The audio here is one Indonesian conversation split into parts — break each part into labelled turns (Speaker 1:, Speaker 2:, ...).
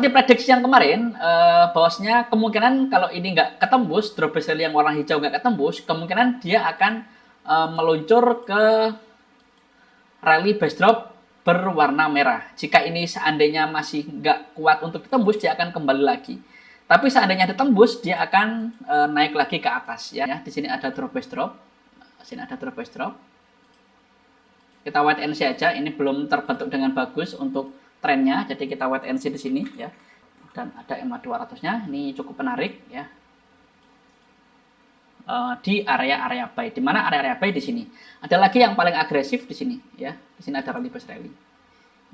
Speaker 1: Seperti prediksi yang kemarin, bahwasanya kemungkinan kalau ini nggak ketembus, drop base rally yang warna hijau nggak ketembus, kemungkinan dia akan meluncur ke rally base drop berwarna merah. Jika ini seandainya masih nggak kuat untuk ditembus, dia akan kembali lagi. Tapi seandainya ditembus, dia akan naik lagi ke atas. Ya, di sini ada drop base drop, sini ada drop base drop. Kita wait and see aja, ini belum terbentuk dengan bagus untuk trennya, jadi kita wait and see di sini ya. Dan ada EMA 200-nya, ini cukup menarik ya. Di area-area buy, di mana area-area buy di sini. Ada lagi yang paling agresif di sini ya. Di sini ada rally base rally.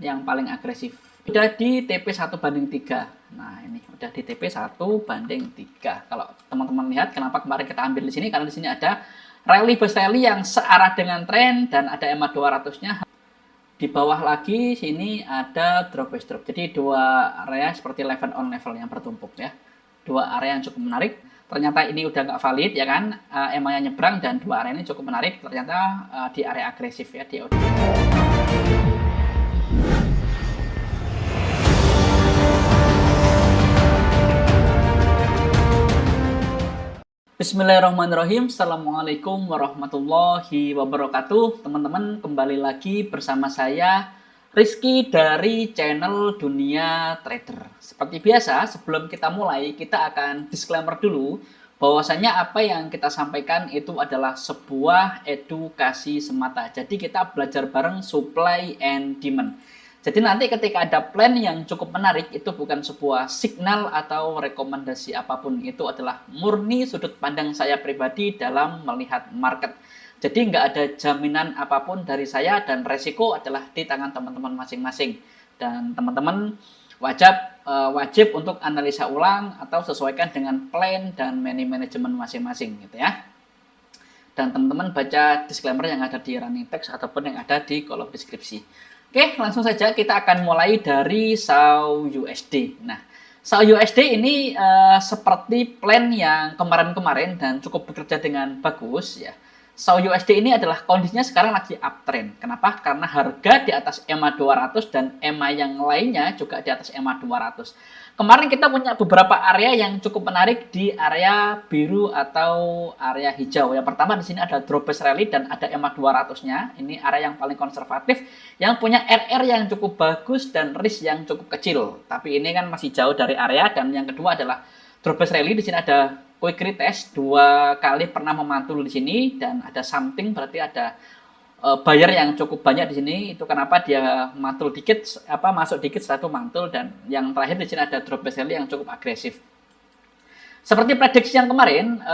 Speaker 1: Yang paling agresif. Udah di TP 1/3. Nah, ini udah di TP 1/3. Kalau teman-teman lihat kenapa kemarin kita ambil di sini, karena di sini ada rally base rally yang searah dengan tren dan ada EMA 200-nya. Di bawah lagi sini ada drop base drop. Jadi dua area seperti level on level yang bertumpuk ya. Dua area yang cukup menarik. Ternyata ini udah nggak valid ya kan. EMA-nya nyebrang dan dua area ini cukup menarik. Ternyata di area agresif ya di Bismillahirrahmanirrahim. Assalamualaikum warahmatullahi wabarakatuh. Teman-teman, kembali lagi bersama saya Rizky dari channel Dunia Trader. Seperti biasa, sebelum kita mulai, kita akan disclaimer dulu bahwasanya apa yang kita sampaikan itu adalah sebuah edukasi semata. Jadi kita belajar bareng supply and demand. Jadi nanti ketika ada plan yang cukup menarik, itu bukan sebuah signal atau rekomendasi apapun. Itu adalah murni sudut pandang saya pribadi dalam melihat market. Jadi nggak ada jaminan apapun dari saya dan resiko adalah di tangan teman-teman masing-masing. Dan teman-teman wajib untuk analisa ulang atau sesuaikan dengan plan dan manajemen masing-masing gitu ya. Dan teman-teman baca disclaimer yang ada di running text ataupun yang ada di kolom deskripsi. Oke, langsung saja kita akan mulai dari SAU USD. Nah, SAU USD ini seperti plan yang kemarin-kemarin dan cukup bekerja dengan bagus ya. SAU USD ini adalah kondisinya sekarang lagi uptrend. Kenapa? Karena harga di atas EMA 200 dan EMA yang lainnya juga di atas EMA 200. Kemarin kita punya beberapa area yang cukup menarik di area biru atau area hijau. Yang pertama di sini ada drop base rally dan ada EMA 200-nya. Ini area yang paling konservatif yang punya RR yang cukup bagus dan risk yang cukup kecil. Tapi ini kan masih jauh dari area. Dan yang kedua adalah drop base rally. Di sini ada quick retest, 2 kali pernah memantul di sini dan ada something, berarti ada buyer yang cukup banyak di sini. Itu kenapa dia mantul dikit, masuk dikit satu mantul. Dan yang terakhir di sini ada drop base rally yang cukup agresif. Seperti prediksi yang kemarin,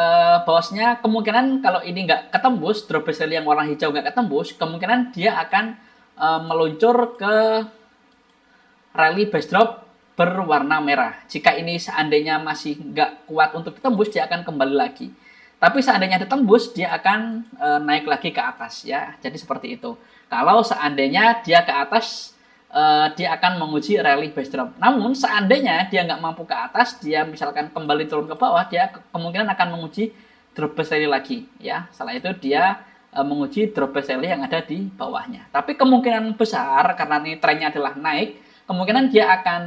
Speaker 1: bahwasanya kemungkinan kalau ini nggak ketembus, drop base rally yang warna hijau nggak ketembus, kemungkinan dia akan meluncur ke rally base drop berwarna merah. Jika ini seandainya masih nggak kuat untuk ditembus, dia akan kembali lagi. Tapi seandainya ditembus, dia akan naik lagi ke atas ya. Jadi seperti itu. Kalau seandainya dia ke atas, dia akan menguji rally base drop. Namun seandainya dia nggak mampu ke atas, dia misalkan kembali turun ke bawah, dia kemungkinan akan menguji drop base rally lagi ya. Setelah itu dia menguji drop base rally yang ada di bawahnya. Tapi kemungkinan besar karena ini trennya adalah naik, kemungkinan dia akan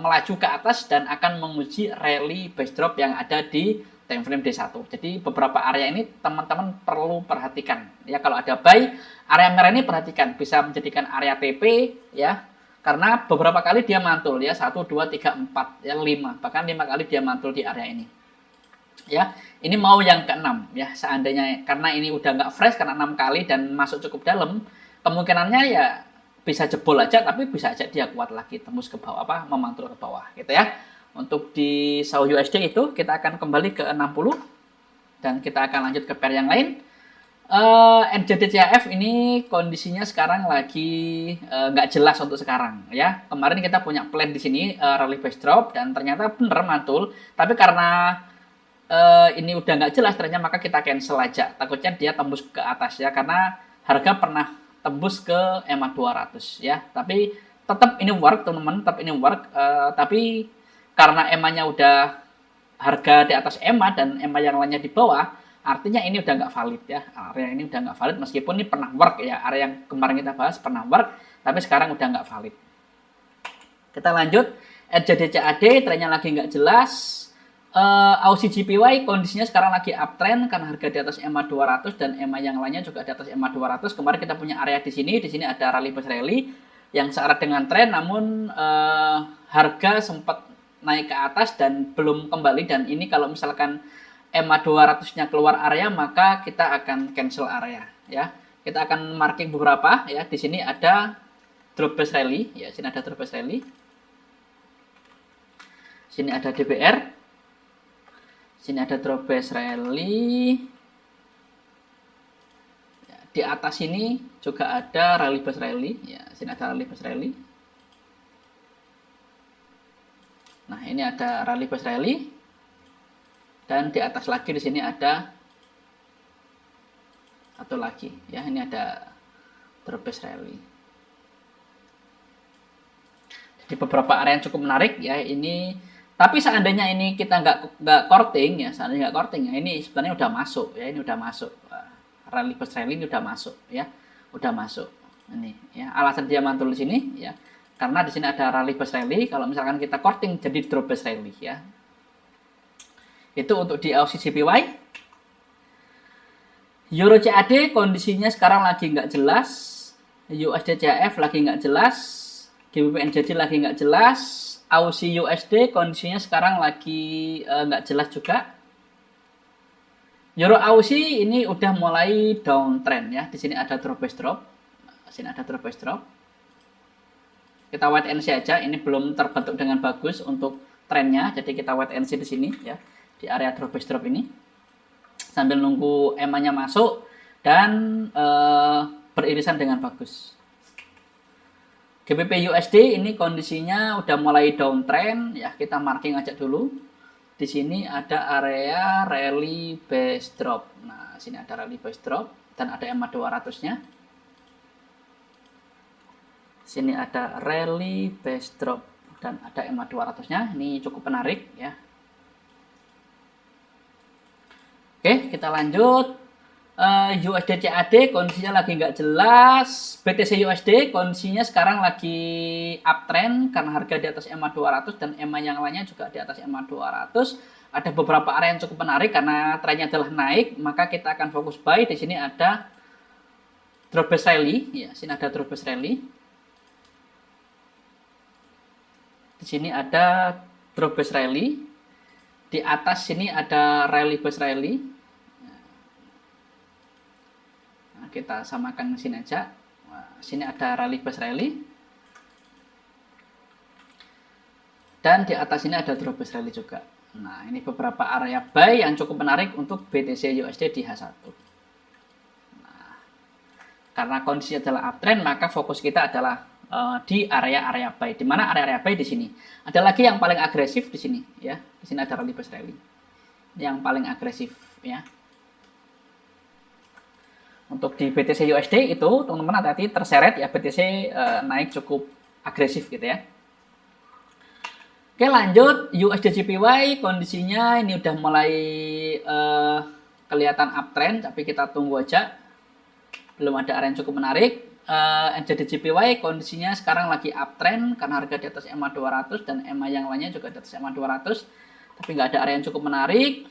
Speaker 1: melaju ke atas dan akan menguji rally base drop yang ada di time frame D1. Jadi beberapa area ini teman-teman perlu perhatikan. Ya, kalau ada buy, area merah ini perhatikan, bisa menjadikan area TP ya. Karena beberapa kali dia mantul ya, 1 2 3 4 ya 5, bahkan 5 kali dia mantul di area ini. Ya, ini mau yang ke-6 ya. Seandainya karena ini udah nggak fresh karena 6 kali dan masuk cukup dalam, kemungkinannya ya bisa jebol aja, tapi bisa aja dia kuat lagi tembus ke bawah, memantul ke bawah gitu ya. Untuk di SAU USD itu kita akan kembali ke 60 dan kita akan lanjut ke pair yang lain. NZD-CHF ini kondisinya sekarang lagi nggak jelas untuk sekarang ya. Kemarin kita punya plan di sini rally base drop dan ternyata bener mantul, tapi karena ini udah nggak jelas trennya, maka kita cancel aja. Takutnya dia tembus ke atas ya, karena harga pernah tembus ke EMA 200 ya. Tapi tetap ini work teman-teman, tetap ini work. Tapi karena EMA-nya udah harga di atas EMA dan EMA yang lainnya di bawah, artinya ini udah nggak valid ya. Area ini udah nggak valid meskipun ini pernah work ya. Area yang kemarin kita bahas pernah work, tapi sekarang udah nggak valid. Kita lanjut. RJD CAD trennya lagi nggak jelas. Aussie JPY kondisinya sekarang lagi uptrend karena harga di atas EMA 200 dan EMA yang lainnya juga di atas EMA 200. Kemarin kita punya area di sini ada rally base rally yang searah dengan tren, namun harga sempat naik ke atas dan belum kembali, dan ini kalau misalkan EMA 200-nya keluar area maka kita akan cancel area ya. Kita akan marking beberapa ya. Di sini ada drop base rally ya, sini ada drop base rally. Sini ada DBR. Sini ada drop base rally. Ya, di atas ini juga ada rally base rally. Ya, sini ada rally base rally. Nah, ini ada rally base rally. Dan di atas lagi di sini ada satu lagi. Ya, ini ada drop base rally. Jadi beberapa area yang cukup menarik ya ini. Tapi seandainya ini kita nggak courting ya, seandainya nggak courting ya, ini sebenarnya udah masuk ya, ini udah masuk. Rally base rally ini udah masuk ya, udah masuk. Ini ya, alasan dia mantul di sini ya, karena di sini ada rally base rally. Kalau misalkan kita courting jadi drop base rally ya. Itu untuk di Aussie JPY. Euro CAD kondisinya sekarang lagi nggak jelas. USD CHF lagi nggak jelas. GBP NZD lagi nggak jelas. Aussie USD kondisinya sekarang lagi nggak jelas juga. Euro Aussie ini udah mulai downtrend ya. Di sini ada drop base drop. Sini ada drop base drop. Kita wait and see aja. Ini belum terbentuk dengan bagus untuk trennya. Jadi kita wait and see di sini ya, di area drop base drop ini. Sambil nunggu EMA-nya masuk dan beririsan dengan bagus. GBP USD ini kondisinya udah mulai downtrend ya, kita marking aja dulu. Di sini ada area rally base drop. Nah, sini ada rally base drop dan ada EMA 200-nya. Sini ada rally base drop dan ada EMA 200-nya. Ini cukup menarik ya. Oke, kita lanjut. USD CAD kondisinya lagi nggak jelas. BTC USD kondisinya sekarang lagi uptrend karena harga di atas EMA 200 dan EMA yang lainnya juga di atas EMA 200. Ada beberapa area yang cukup menarik karena trennya adalah naik, maka kita akan fokus buy. Di sini ada drop base rally, ya, sini ada drop base rally. Di sini ada drop base rally. Di atas sini ada rally base rally. Kita samakan sini aja. Sini ada rally base rally. Dan di atas ini ada drop base rally juga. Nah, ini beberapa area buy yang cukup menarik untuk BTC USD di H1. Nah, karena kondisi adalah uptrend, maka fokus kita adalah di area-area buy. Di mana area-area buy di sini? Ada lagi yang paling agresif di sini, ya. Di sini ada rally base rally. Yang paling agresif, ya. Untuk di BTC USD itu teman-teman hati-hati terseret ya, BTC naik cukup agresif gitu ya. Oke, lanjut USD JPY kondisinya ini udah mulai kelihatan uptrend, tapi kita tunggu aja. Belum ada area yang cukup menarik. NZD JPY kondisinya sekarang lagi uptrend karena harga di atas EMA 200 dan EMA yang lainnya juga di atas EMA 200, tapi nggak ada area yang cukup menarik.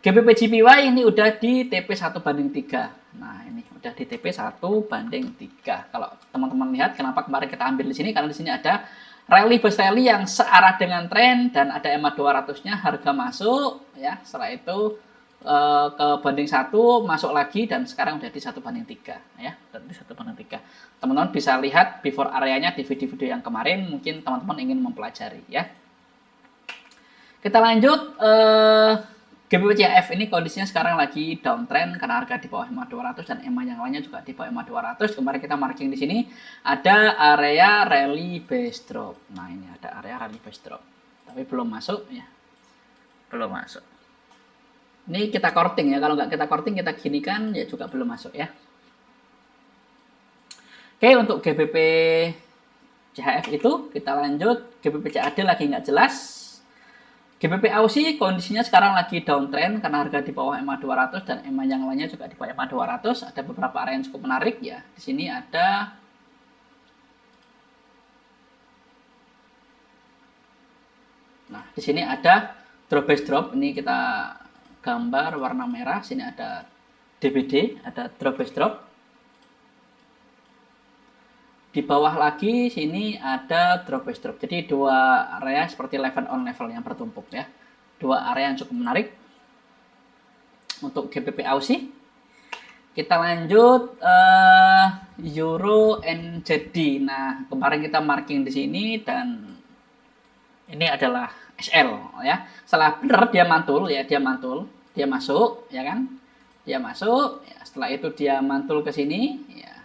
Speaker 1: GBP JPY ini udah di TP 1/3. Nah, ini udah di TP 1/3. Kalau teman-teman lihat kenapa kemarin kita ambil di sini, karena di sini ada rally base rally yang searah dengan tren dan ada EMA 200-nya, harga masuk ya. Setelah itu ke banding 1 masuk lagi dan sekarang udah di 1/3 ya, dan di 1/3. Teman-teman bisa lihat before areanya di video-video yang kemarin, mungkin teman-teman ingin mempelajari ya. Kita lanjut. GBP CHF ini kondisinya sekarang lagi downtrend karena harga di bawah EMA 200 dan EMA yang lainnya juga di bawah EMA 200. Kemarin kita marking di sini ada area rally base drop. Nah, ini ada area rally base drop. Tapi belum masuk ya. Belum masuk. Ini kita courting ya. Kalau nggak kita courting, kita ginikan ya juga belum masuk ya. Oke, untuk GBP CHF itu kita lanjut. GBP CAD lagi nggak jelas. GBP Aussie kondisinya sekarang lagi downtrend karena harga di bawah EMA 200 dan EMA yang lainnya juga di bawah EMA 200. Ada beberapa area yang cukup menarik ya. Di sini ada Nah, di sini ada drop base drop. Ini kita gambar warna merah. Sini ada DBD, ada drop base drop. Di bawah lagi sini ada drop base drop. Jadi dua area seperti level on level yang bertumpuk ya. Dua area yang cukup menarik untuk GBP Aussie. Kita lanjut Euro NZD. Nah, kemarin kita marking di sini dan ini adalah SL ya. Setelah benar dia mantul ya, dia masuk ya kan? Dia masuk, ya, setelah itu dia mantul ke sini ya.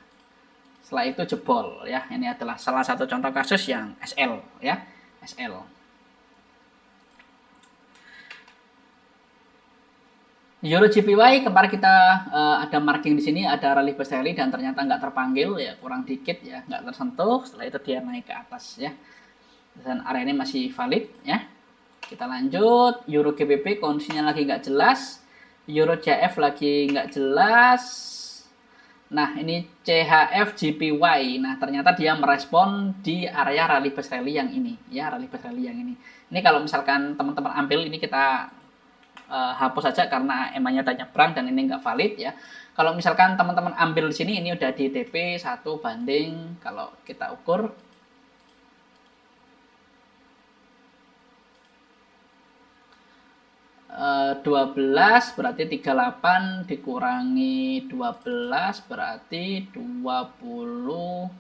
Speaker 1: Setelah itu jebol ya. Ini adalah salah satu contoh kasus yang SL ya, SL. Euro JPY kemarin kita ada marking di sini, ada rally base rally dan ternyata nggak terpanggil ya, kurang dikit ya, nggak tersentuh. Setelah itu dia naik ke atas ya, dan area ini masih valid ya. Kita lanjut, Euro GBP kondisinya lagi nggak jelas, Euro CHF lagi nggak jelas. Nah ini CHF JPY, nah ternyata dia merespon di area rally base rally yang ini ya, rally base rally yang ini. Ini kalau misalkan teman-teman ambil ini kita hapus saja karena emangnya udah nyebrang dan ini nggak valid ya. Kalau misalkan teman-teman ambil di sini, ini udah di TP 1 banding, kalau kita ukur 12 berarti 38 dikurangi 12 berarti 26.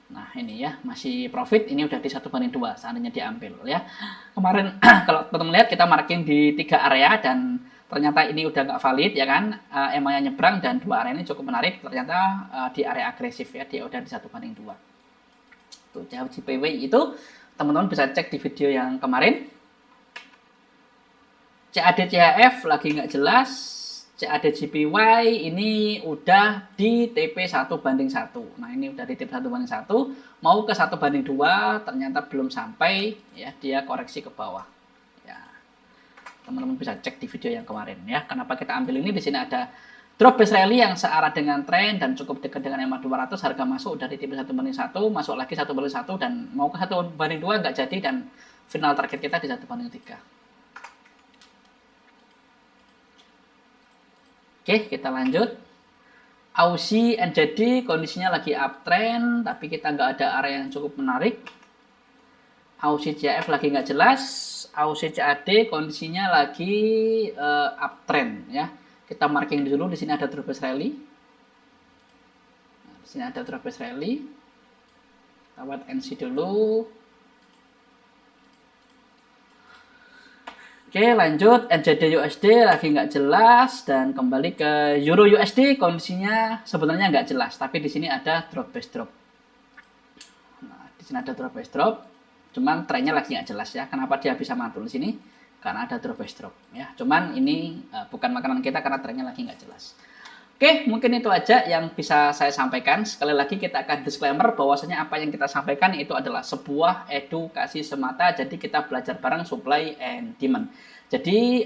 Speaker 1: Nah ini ya masih profit, ini udah di 1/2 seandainya diambil ya. Kemarin kalau teman-teman lihat kita marking di 3 area dan ternyata ini udah nggak valid ya kan, emangnya nyebrang dan 2 area ini cukup menarik, ternyata di area agresif ya, dia udah di 1/2. Tuh JPY itu teman-teman bisa cek di video yang kemarin. CAD CHF lagi nggak jelas, CAD JPY ini udah di TP 1/1. Nah ini udah di TP 1/1, mau ke 1/2 ternyata belum sampai ya, dia koreksi ke bawah ya. Teman-teman bisa cek di video yang kemarin ya. Kenapa kita ambil ini? Di sini ada drop base rally yang searah dengan tren dan cukup dekat dengan EMA 200, harga masuk udah di TP 1/1, masuk lagi 1/1 dan mau ke 1/2 nggak jadi, dan final target kita di 1/3. Oke, kita lanjut. Aussie NZD kondisinya lagi uptrend, tapi kita nggak ada area yang cukup menarik. Aussie CHF lagi nggak jelas. Aussie CAD kondisinya lagi uptrend ya. Kita marking dulu, di sini ada drop base rally. Nah, di sini ada drop base rally. Kita buat NC dulu. Oke, lanjut NZD USD lagi nggak jelas, dan kembali ke Euro USD kondisinya sebenarnya nggak jelas, tapi di sini ada drop base drop. Nah, di sini ada drop base drop, cuman trennya lagi nggak jelas ya. Kenapa dia bisa mantul di sini? Karena ada drop base drop ya. Cuman ini bukan makanan kita karena trennya lagi nggak jelas. Oke, mungkin itu aja yang bisa saya sampaikan. Sekali lagi kita akan disclaimer bahwasanya apa yang kita sampaikan itu adalah sebuah edukasi semata. Jadi kita belajar bareng supply and demand. Jadi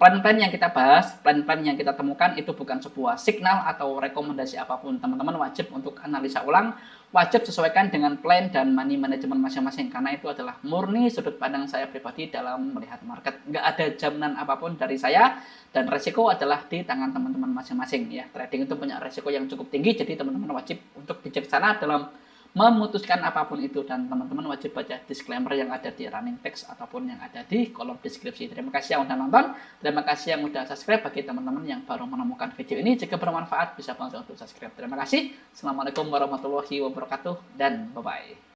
Speaker 1: plan-plan yang kita bahas, plan-plan yang kita temukan itu bukan sebuah signal atau rekomendasi apapun. Teman-teman wajib untuk analisa ulang, wajib sesuaikan dengan plan dan money management masing-masing. Karena itu adalah murni sudut pandang saya pribadi dalam melihat market. Nggak ada jaminan apapun dari saya, dan resiko adalah di tangan teman-teman masing-masing ya. Trading itu punya resiko yang cukup tinggi, jadi teman-teman wajib untuk bijaksana dalam memutuskan apapun itu, dan teman-teman wajib baca disclaimer yang ada di running text ataupun yang ada di kolom deskripsi. Terima kasih yang udah nonton, terima kasih yang udah subscribe. Bagi teman-teman yang baru menemukan video ini, jika bermanfaat bisa bantu untuk subscribe. Terima kasih. Assalamualaikum warahmatullahi wabarakatuh dan bye-bye.